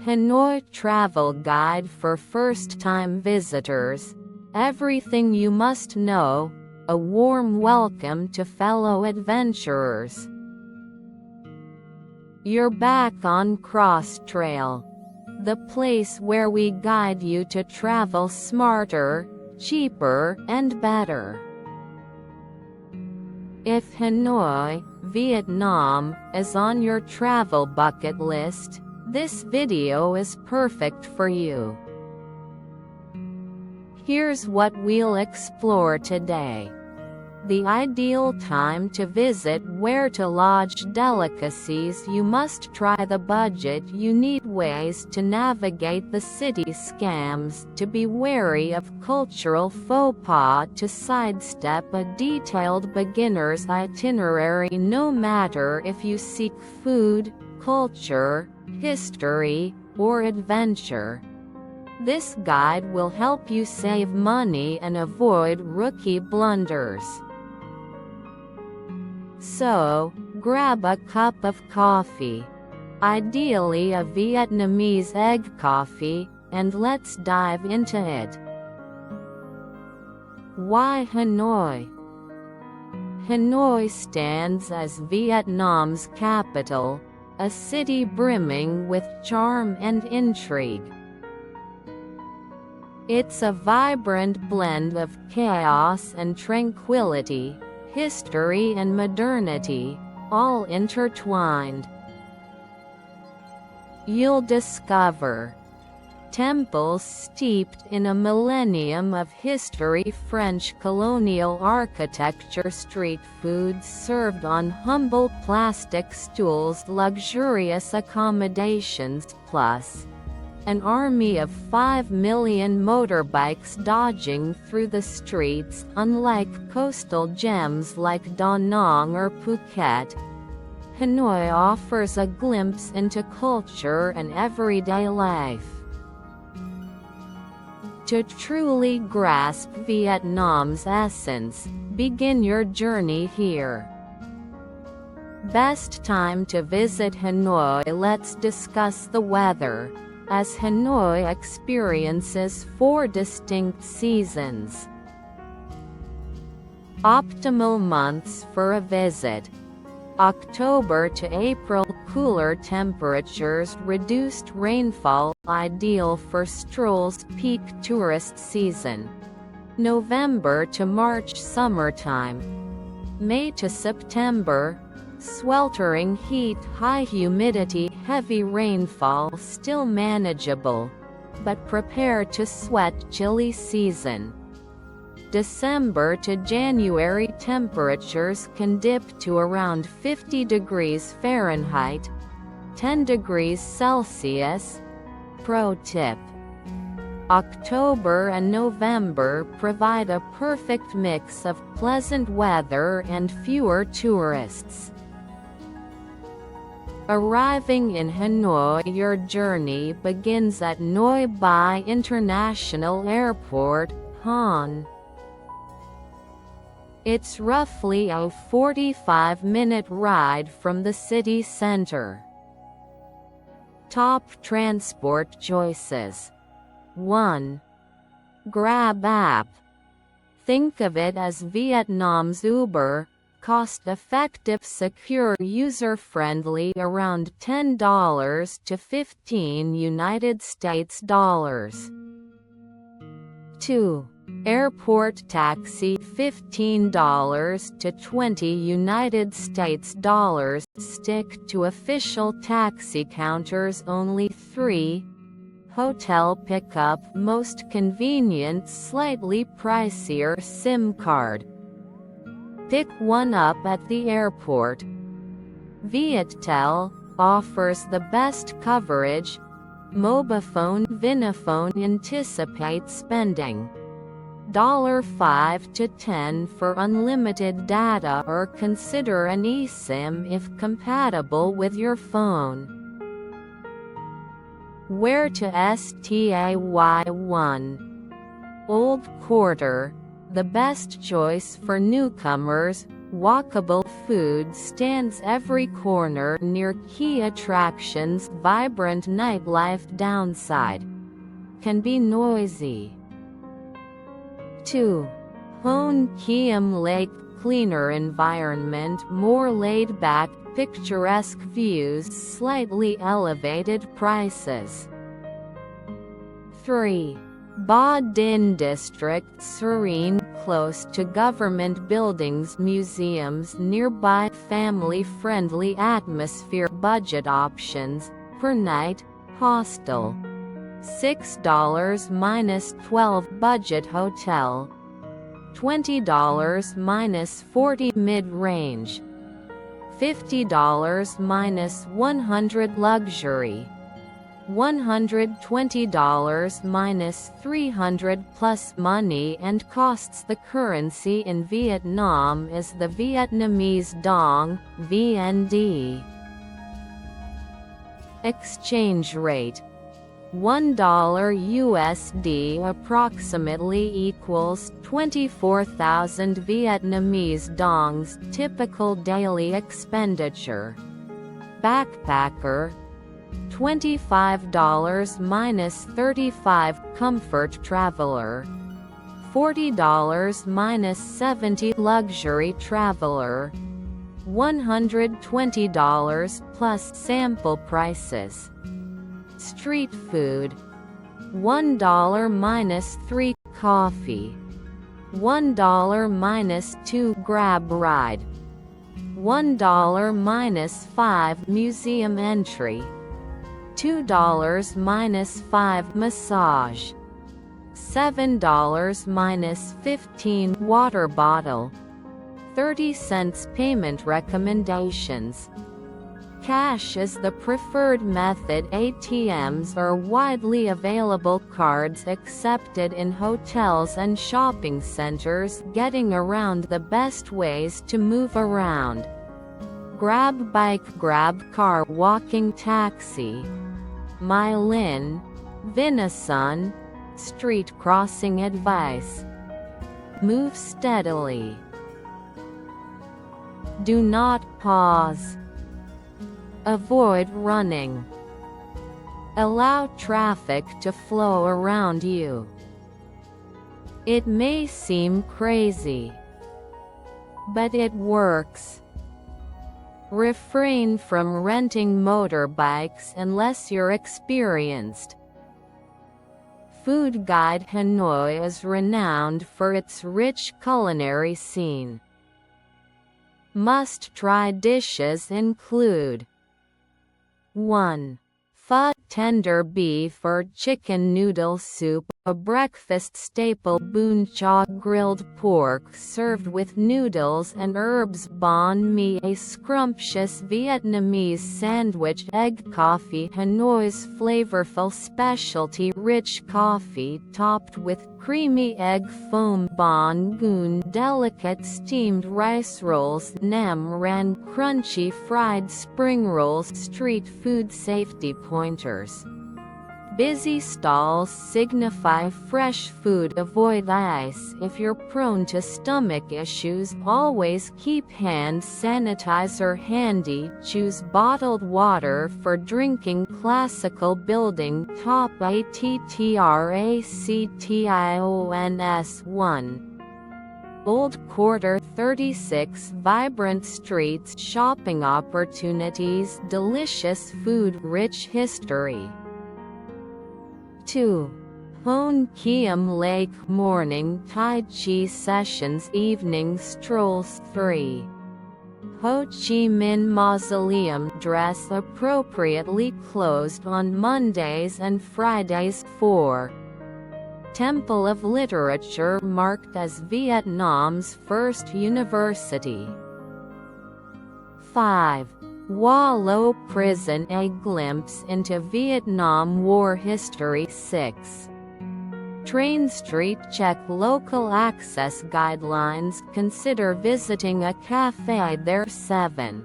Hanoi Travel Guide for First-Time Visitors. Everything you must know, a warm welcome to fellow adventurers. You're back on KrossTrail, the place where we guide you to travel smarter, cheaper, and better. If Hanoi, Vietnam, is on your travel bucket list, this video is perfect for you. Here's what we'll explore today. The ideal time to visit, where to lodge, delicacies you must try, the budget you need, ways to navigate the city, scams to be wary of, cultural faux pas to sidestep, a detailed beginner's itinerary no matter if you seek food, culture, history, or adventure. This guide will help you save money and avoid rookie blunders. So, grab a cup of coffee, ideally a Vietnamese egg coffee, and let's dive into it. Why Hanoi? Hanoi stands as Vietnam's capital, a city brimming with charm and intrigue. It's a vibrant blend of chaos and tranquility, history and modernity, all intertwined. You'll discover temples steeped in a millennium of history, French colonial architecture, street foods served on humble plastic stools, luxurious accommodations, plus an army of 5 million motorbikes dodging through the streets. Unlike coastal gems like Da Nang or Phuket, Hanoi offers a glimpse into culture and everyday life. To truly grasp Vietnam's essence, begin your journey here. Best time to visit Hanoi. Let's discuss the weather, as Hanoi experiences 4 distinct seasons. Optimal months for a visit: October to April, cooler temperatures, reduced rainfall, ideal for strolls, peak tourist season. November to March, summertime. May to September, sweltering heat, high humidity, heavy rainfall, still manageable, but prepare to sweat, chilly season. December to January, temperatures can dip to around 50 degrees Fahrenheit, 10 degrees Celsius. Pro tip: October and November provide a perfect mix of pleasant weather and fewer tourists. Arriving in Hanoi, your journey begins at Noi Bai International Airport, Han. It's roughly a 45-minute ride from the city center. Top transport choices: 1. Grab app. Think of it as Vietnam's Uber, cost-effective, secure, user-friendly, around $10 to $15 United States dollars. 2. Airport taxi, $15 to $20 United States dollars. Stick to official taxi counters only. 3. Hotel pickup, most convenient, slightly pricier, SIM card. Pick one up at the airport. Viettel offers the best coverage. Mobiphone, Vinaphone. Anticipate spending $5 to $10 for unlimited data, or consider an eSIM if compatible with your phone. Where to stay? 1. Old Quarter, the best choice for newcomers, Walkable food stands every corner near key attractions. Vibrant nightlife. Downside: can be noisy. 2. Hon Kiem Lake. Cleaner environment, more laid-back, picturesque views, slightly elevated prices. 3. Ba Dinh District. Serene, close to government buildings, museums nearby, family-friendly atmosphere. Budget options: per night, hostel, $6-12, budget hotel, $20-40, mid-range, $50-100, luxury, $120-300 plus. Money and costs. The currency in Vietnam is the Vietnamese dong, VND. Exchange rate: $1 USD approximately equals 24,000 Vietnamese dongs. Typical daily expenditure: backpacker, $25-35, comfort traveler, $40-70, luxury traveler, $120 plus. Sample prices: street food, $1-3, coffee, $1-2, grab ride, $1-5, museum entry, $2-5, massage, $7-15, water bottle, 30 cents. Payment recommendations: cash is the preferred method. ATMs are widely available. Cards accepted in hotels and shopping centers. Getting around: the best ways to move around: grab bike, grab car, walking taxi, My Linh, Vinasun. Street crossing advice: move steadily, do not pause, avoid running, allow traffic to flow around you. It may seem crazy, but it works. Refrain from renting motorbikes unless you're experienced. Food guide: Hanoi is renowned for its rich culinary scene. Must-try dishes include: 1. Pho, tender beef or chicken noodle soup, a breakfast staple. Bún chả, grilled pork served with noodles and herbs. Bánh mì, a scrumptious Vietnamese sandwich. Egg coffee, Hanoi's flavorful specialty. Rich coffee topped with creamy egg foam. Bánh cuốn, delicate steamed rice rolls. Nem Rang, crunchy fried spring rolls. Street food safety pointers: busy stalls signify fresh food. Avoid ice if you're prone to stomach issues. Always keep hand sanitizer handy. Choose bottled water for drinking. Classical building: top Attractions 1. Old Quarter 36. Vibrant streets, shopping opportunities, delicious food, rich history. 2. Hon Kiem Lake, morning Tai Chi sessions, evening strolls. 3. Ho Chi Minh Mausoleum, dress appropriately, closed on Mondays and Fridays. 4. Temple of Literature, marked as Vietnam's first university. 5. Hoa Lo Prison, a glimpse into Vietnam War history. 6. Train Street, check local access guidelines, consider visiting a cafe there. 7.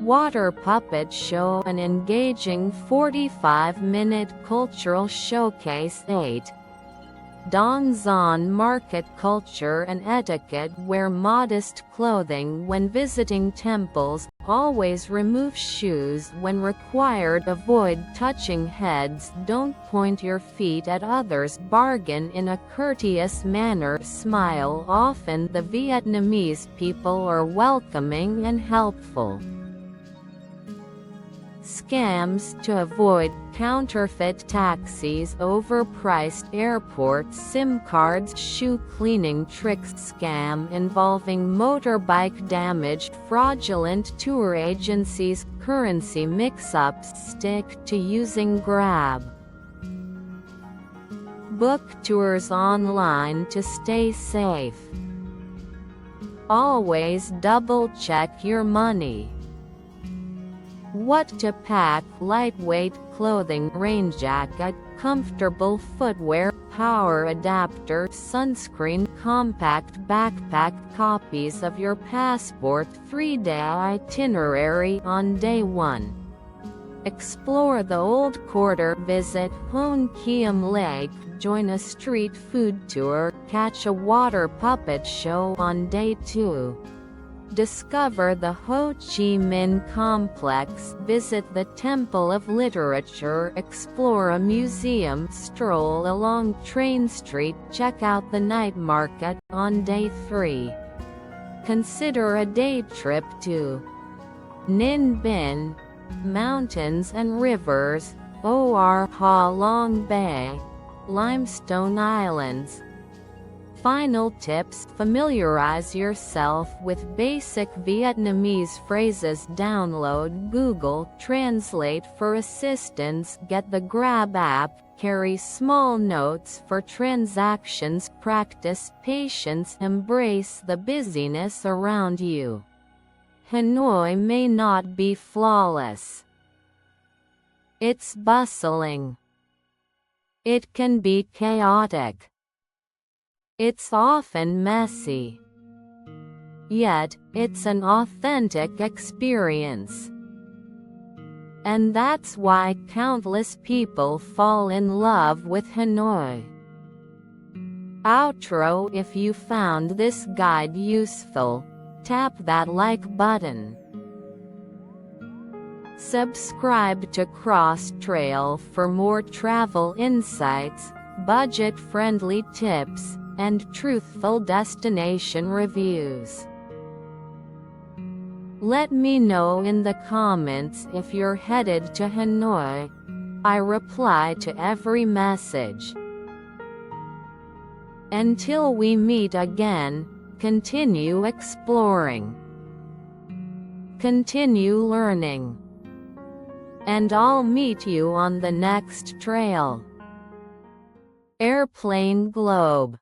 Water puppet show, an engaging 45-minute cultural showcase. 8. Dongzon market culture and etiquette. Wear modest clothing when visiting temples, always remove shoes when required, avoid touching heads, don't point your feet at others, bargain in a courteous manner, smile often. The Vietnamese people are welcoming and helpful. Scams to avoid: counterfeit taxis, overpriced airport SIM cards, shoe cleaning tricks, scam involving motorbike damage, fraudulent tour agencies, currency mix-ups. Stick to using Grab. Book tours online to stay safe. Always double-check your money. What to pack: lightweight clothing, rain jacket, comfortable footwear, power adapter, sunscreen, compact backpack, copies of your passport, 3-day itinerary. On day 1, explore the Old Quarter, visit Hoon Kiem Lake, join a street food tour, catch a water puppet show. On day 2, discover the Ho Chi Minh Complex, visit the Temple of Literature, explore a museum, stroll along Train Street, check out the night market. On day 3, consider a day trip to Ninh Binh, mountains and rivers, Or Ha Long Bay, Limestone Islands. Final tips: familiarize yourself with basic Vietnamese phrases, download Google Translate for assistance, get the Grab app, carry small notes for transactions, practice patience, embrace the busyness around you. Hanoi may not be flawless. It's bustling. It can be chaotic. It's often messy. Yet, it's an authentic experience. And that's why countless people fall in love with Hanoi. Outro: if you found this guide useful, tap that like button. Subscribe to KrossTrail for more travel insights, budget-friendly tips, and truthful destination reviews. Let me know in the comments if you're headed to Hanoi. I reply to every message. Until we meet again, continue exploring, continue learning, and I'll meet you on the next trail. Airplane Globe.